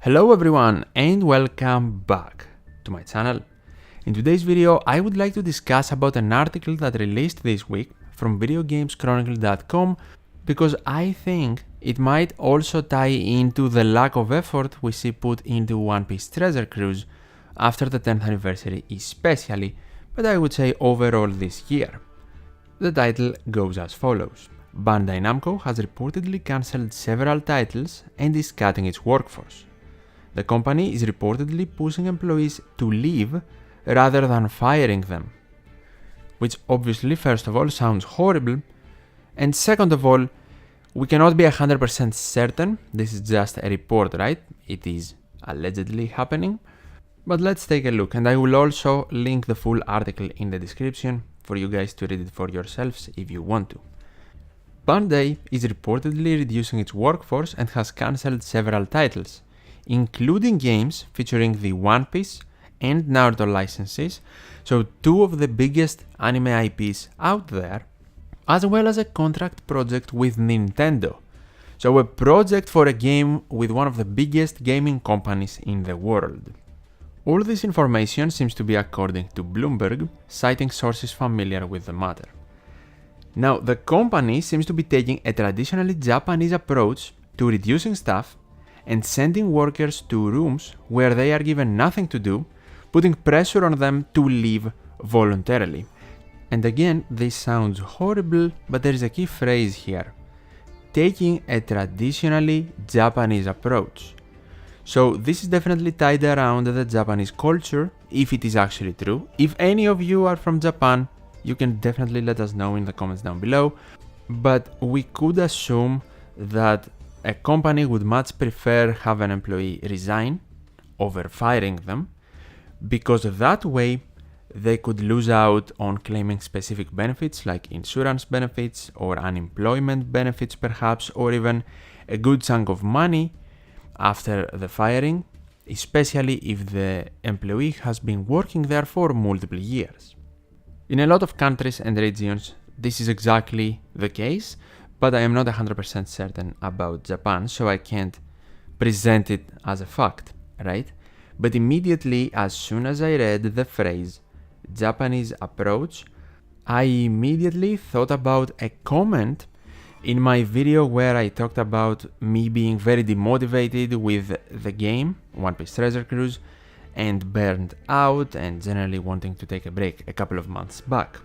Hello everyone and welcome back to my channel. In today's video I would like to discuss about an article that released this week from videogameschronicle.com because I think it might also tie into the lack of effort we see put into One Piece Treasure Cruise after the 10th anniversary especially, but I would say overall this year. The title goes as follows. Bandai Namco has reportedly cancelled several titles and is cutting its workforce. The company is reportedly pushing employees to leave rather than firing them. Which obviously first of all sounds horrible, and second of all, we cannot be 100% certain, this is just a report, right? It is allegedly happening. But let's take a look, and I will also link the full article in the description for you guys to read it for yourselves if you want to. Bandai is reportedly reducing its workforce and has cancelled several titles, including games featuring the One Piece and Naruto licenses, so two of the biggest anime IPs out there, as well as a contract project with Nintendo, so a project for a game with one of the biggest gaming companies in the world. All this information seems to be according to Bloomberg, citing sources familiar with the matter. Now, the company seems to be taking a traditionally Japanese approach to reducing staff and sending workers to rooms where they are given nothing to do, putting pressure on them to leave voluntarily. And again, this sounds horrible, but there is a key phrase here. Taking a traditionally Japanese approach. So this is definitely tied around the Japanese culture, if it is actually true. If any of you are from Japan, you can definitely let us know in the comments down below. But we could assume that a company would much prefer have an employee resign over firing them, because that way they could lose out on claiming specific benefits like insurance benefits or unemployment benefits perhaps, or even a good chunk of money after the firing, especially if the employee has been working there for multiple years. In a lot of countries and regions, this is exactly the case, but I am not 100% certain about Japan, so I can't present it as a fact, right? But immediately, as soon as I read the phrase Japanese approach, I immediately thought about a comment in my video where I talked about me being very demotivated with the game, One Piece Treasure Cruise, and burned out and generally wanting to take a break a couple of months back.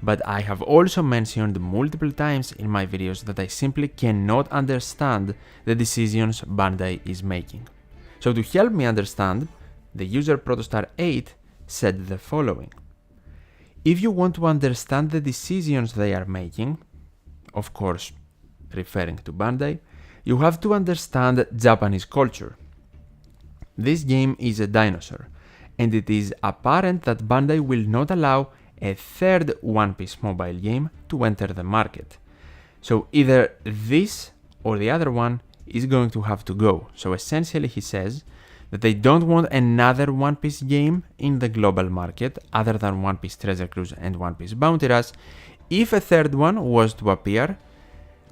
But I have also mentioned multiple times in my videos that I simply cannot understand the decisions Bandai is making. So to help me understand, the user Protostar8 said the following. If you want to understand the decisions they are making, of course referring to Bandai, you have to understand Japanese culture. This game is a dinosaur, and it is apparent that Bandai will not allow a third One Piece mobile game to enter the market. So either this or the other one is going to have to go. So essentially he says that they don't want another One Piece game in the global market other than One Piece Treasure Cruise and One Piece Bounty Rush. If a third one was to appear,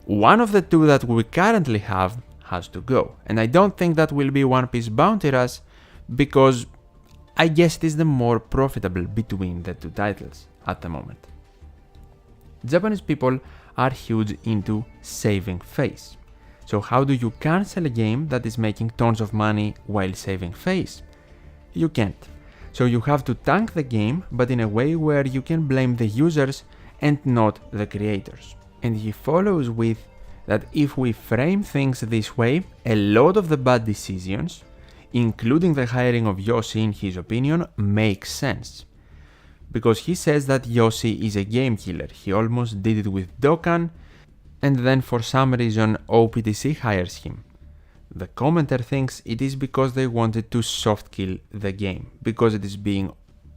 one of the two that we currently have has to go. And I don't think that will be One Piece Bounty Rush because I guess it is the more profitable between the two titles at the moment. Japanese people are huge into saving face. So how do you cancel a game that is making tons of money while saving face? You can't. So you have to tank the game, but in a way where you can blame the users and not the creators. And he follows with that if we frame things this way, a lot of the bad decisions, including the hiring of Yoshi in his opinion, makes sense. Because he says that Yoshi is a game killer, he almost did it with Dokkan, and then for some reason OPTC hires him. The commenter thinks it is because they wanted to soft kill the game, because it is being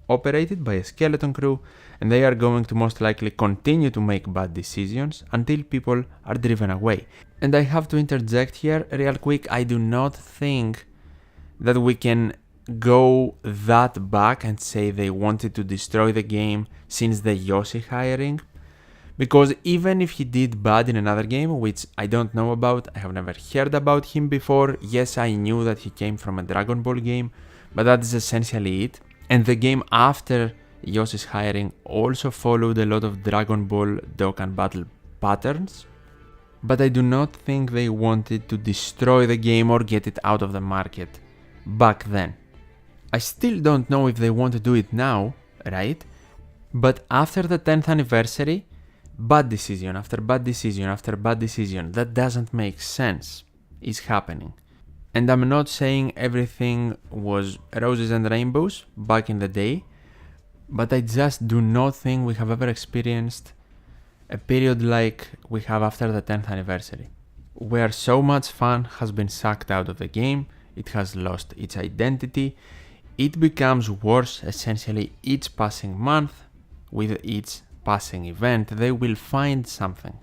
operated by a skeleton crew and they are going to most likely continue to make bad decisions until people are driven away. And I have to interject here real quick, I do not think that we can go that back and say they wanted to destroy the game since the Yoshi hiring, Because even if he did bad in another game, which I don't know about, I have never heard about him before, yes, I knew that he came from a Dragon Ball game, but that is essentially it. And the game after Yoshi's hiring also followed a lot of Dragon Ball Dokkan Battle patterns, but I do not think they wanted to destroy the game or get it out of the market back then. I still don't know if they want to do it now, right? But after the 10th anniversary, bad decision after bad decision after bad decision that doesn't make sense is happening. And I'm not saying everything was roses and rainbows back in the day, but I just do not think we have ever experienced a period like we have after the 10th anniversary, where so much fun has been sucked out of the game, it has lost its identity, it becomes worse essentially each passing month. With each passing event, they will find something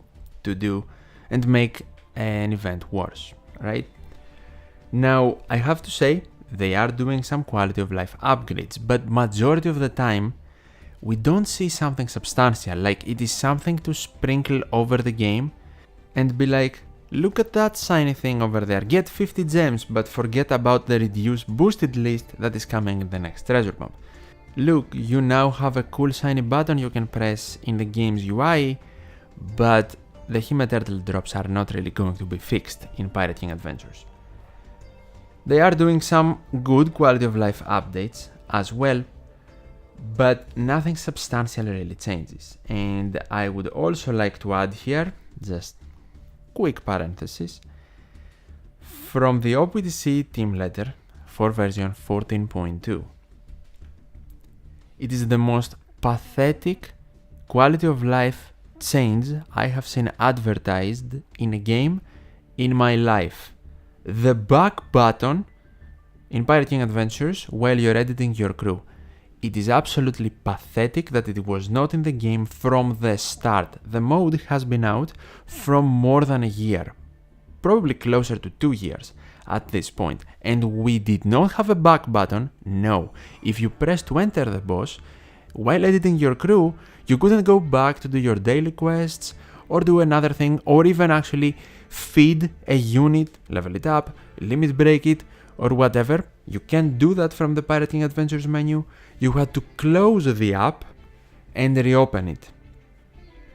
to do and make an event worse, right? Now, I have to say, they are doing some quality of life upgrades, but majority of the time, we don't see something substantial, like it is something to sprinkle over the game and be like, look at that shiny thing over there, get 50 gems, but forget about the reduced boosted list that is coming in the next treasure bump. Look, you now have a cool shiny button you can press in the game's UI, but the Hime Turtle drops are not really going to be fixed in Pirate King Adventures. They are doing some good quality of life updates as well, but nothing substantial really changes. And I would also like to add here, just quick parenthesis, from the OPTC team letter for version 14.2. It is the most pathetic quality of life change I have seen advertised in a game in my life. The back button in Pirate King Adventures while you're editing your crew. It is absolutely pathetic that it was not in the game from the start. The mode has been out from more than a year, probably closer to 2 years at this point, and we did not have a back button. No, if you press to enter the boss while editing your crew, you couldn't go back to do your daily quests or do another thing, or even actually feed a unit, level it up, limit break it, or whatever. You can't do that from the Pirate King Adventures menu. You had to close the app and reopen it.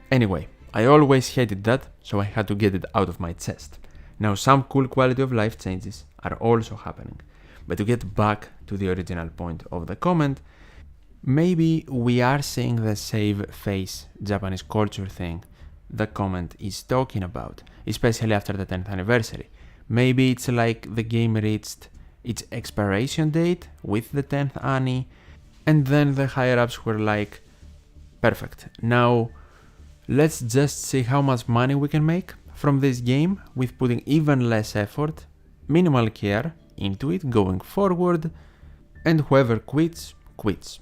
Anyway, I always hated that, so I had to get it out of my chest. Now some cool quality of life changes are also happening, but to get back to the original point of the comment, maybe we are seeing the save face Japanese culture thing the comment is talking about, especially after the 10th anniversary. Maybe it's like the game reached its expiration date with the 10th Annie, and then the higher-ups were like, perfect, now let's just see how much money we can make from this game with putting even less effort, minimal care into it going forward, and whoever quits, quits.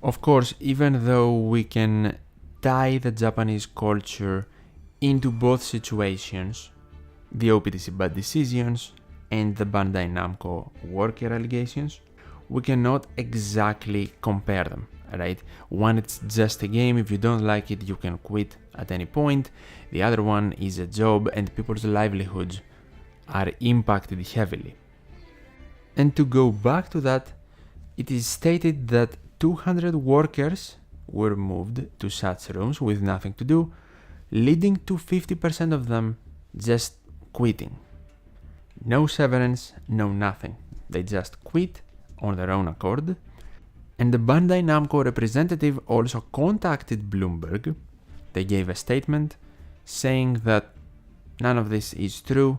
Of course, even though we can tie the Japanese culture into both situations, the OPTC bad decisions and the Bandai Namco worker allegations, we cannot exactly compare them, right? One, it's just a game, if you don't like it, you can quit at any point. The other one is a job and people's livelihoods are impacted heavily. And to go back to that, it is stated that 200 workers were moved to such rooms with nothing to do, leading to 50% of them just quitting. No severance, no nothing. They just quit on their own accord. And the Bandai Namco representative also contacted Bloomberg. They gave a statement saying that none of this is true,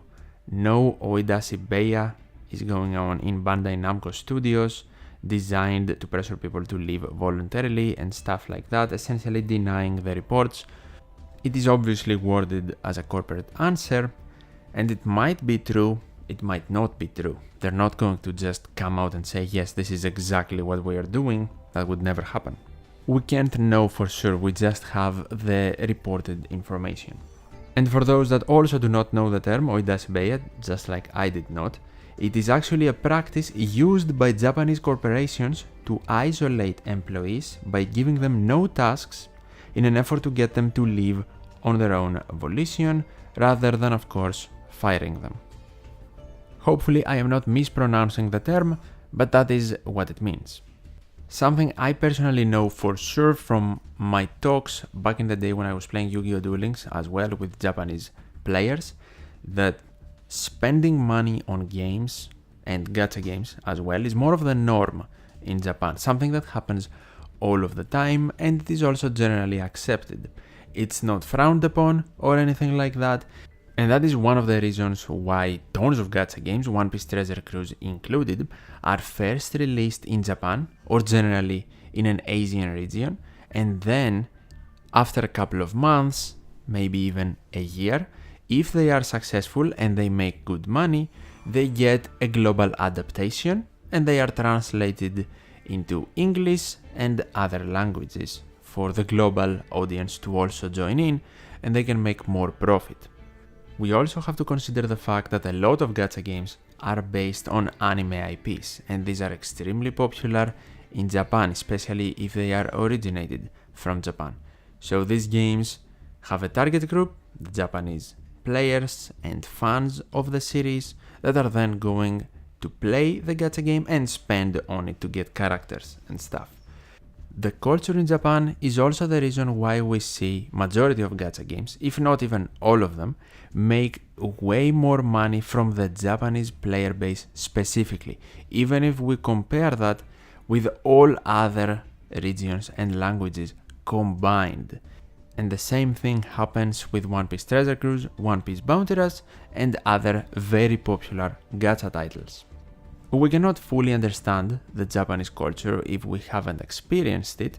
no Oidashi Beya is going on in Bandai Namco studios designed to pressure people to leave voluntarily and stuff like that, essentially denying the reports. It is obviously worded as a corporate answer, and it might be true, it might not be true. They're not going to just come out and say, yes, this is exactly what we are doing. That would never happen. We can't know for sure, we just have the reported information. And for those that also do not know the term Oidashi Beya, just like I did not, it is actually a practice used by Japanese corporations to isolate employees by giving them no tasks, in an effort to get them to leave on their own volition, rather than, of course, firing them. Hopefully I am not mispronouncing the term, but that is what it means. Something I personally know for sure from my talks back in the day when I was playing Yu-Gi-Oh! Duel Links as well with Japanese players, that spending money on games and gacha games as well is more of the norm in Japan, something that happens all of the time, and it is also generally accepted. It's not frowned upon or anything like that, and that is one of the reasons why tons of gacha games, One Piece Treasure Cruise included, are first released in Japan or generally in an Asian region, and then after a couple of months, maybe even a year, if they are successful and they make good money, they get a global adaptation and they are translated into English and other languages for the global audience to also join in, and they can make more profit. We also have to consider the fact that a lot of gacha games are based on anime IPs, and these are extremely popular in Japan, especially if they are originated from Japan. So these games have a target group, the Japanese players and fans of the series, that are then going to play the gacha game and spend on it to get characters and stuff. The culture in Japan is also the reason why we see majority of gacha games, if not even all of them, make way more money from the Japanese player base specifically, even if we compare that with all other regions and languages combined. And the same thing happens with One Piece Treasure Cruise, One Piece Bounty Rush, and other very popular gacha titles. We cannot fully understand the Japanese culture if we haven't experienced it,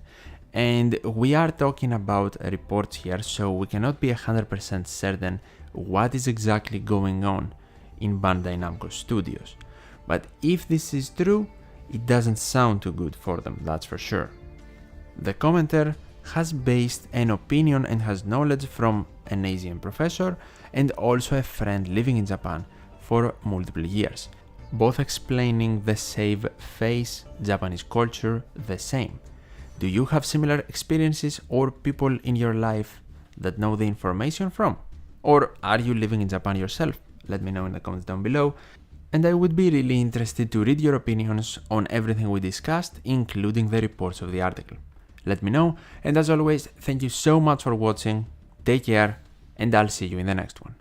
and we are talking about reports here, so we cannot be 100% certain what is exactly going on in Bandai Namco studios. But if this is true, it doesn't sound too good for them, that's for sure. The commenter has based an opinion and has knowledge from an Asian professor and also a friend living in Japan for multiple years, both explaining the save face Japanese culture the same. Do you have similar experiences or people in your life that know the information from? Or are you living in Japan yourself? Let me know in the comments down below, and I would be really interested to read your opinions on everything we discussed, including the reports of the article. Let me know, and as always, thank you so much for watching, take care, and I'll see you in the next one.